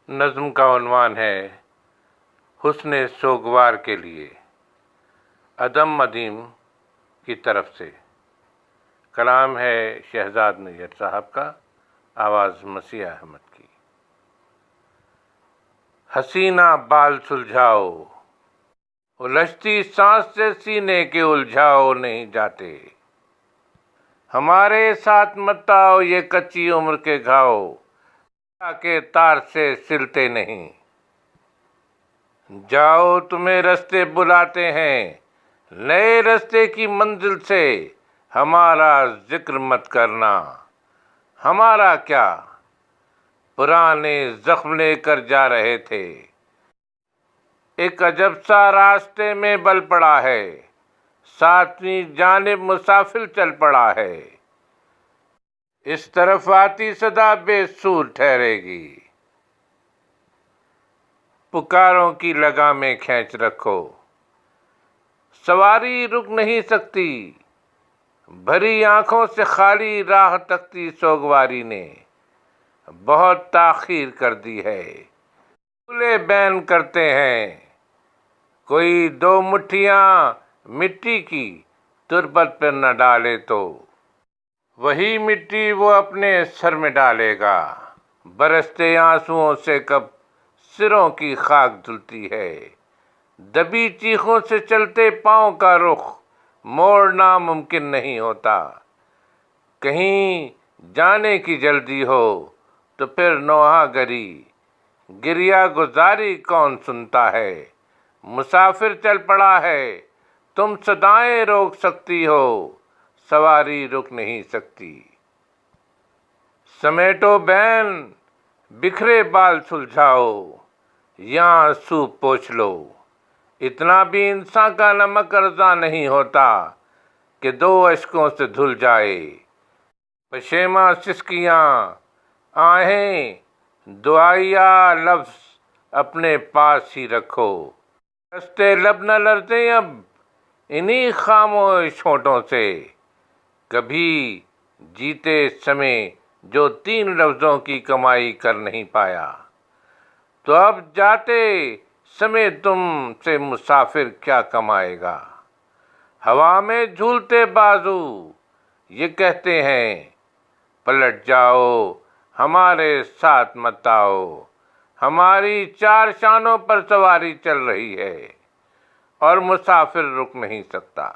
نظم کا عنوان ہے حسن سوگوار کے لیے، عدم ادیم کی طرف سے۔ کلام ہے شہزاد نیر صاحب کا، آواز مسیح احمد کی۔ حسینہ بال سلجھاؤ، الجھتی سانس سے سینے کے الجھاؤ نہیں جاتے، ہمارے ساتھ مت آؤ یہ کچی عمر کے گھاؤ کے تار سے سلتے نہیں۔ جاؤ تمہیں رستے بلاتے ہیں، نئے رستے کی منزل سے ہمارا ذکر مت کرنا، ہمارا کیا پرانے زخم لے کر جا رہے تھے، ایک عجب سا راستے میں بل پڑا ہے، ساتویں جانب مسافر چل پڑا ہے، اس طرف آتی صدا بے سور ٹھہرے گی، پکاروں کی لگامیں کھینچ رکھو، سواری رک نہیں سکتی، بھری آنکھوں سے خالی راہ تکتی سوگواری نے بہت تاخیر کر دی ہے، کھلے بین کرتے ہیں، کوئی دو مٹھیاں مٹی کی تربت پر نہ ڈالے تو وہی مٹی وہ اپنے سر میں ڈالے گا، برستے آنسوؤں سے کب سروں کی خاک دھلتی ہے، دبی چیخوں سے چلتے پاؤں کا رخ موڑنا ممکن نہیں ہوتا، کہیں جانے کی جلدی ہو تو پھر نوحہ گری گریہ گزاری کون سنتا ہے، مسافر چل پڑا ہے، تم صدائیں روک سکتی ہو، سواری رک نہیں سکتی، سمیٹو بین بکھرے بال سلجھاؤ، یہاں سو پوچھ لو، اتنا بھی انسان کا نمک ارزاں نہیں ہوتا کہ دو اشکوں سے دھل جائے، پشیماں سسکیاں آہیں دعائیا لفظ اپنے پاس ہی رکھو، رستے لب نہ لرزیں اب انہی خاموش ہونٹوں سے، کبھی جیتے سمے جو 3 لفظوں کی کمائی کر نہیں پایا، تو اب جاتے سمے تم سے مسافر کیا کمائے گا، ہوا میں جھولتے بازو یہ کہتے ہیں پلٹ جاؤ ہمارے ساتھ مت آؤ، ہماری 4 شانوں پر سواری چل رہی ہے اور مسافر رک نہیں سکتا۔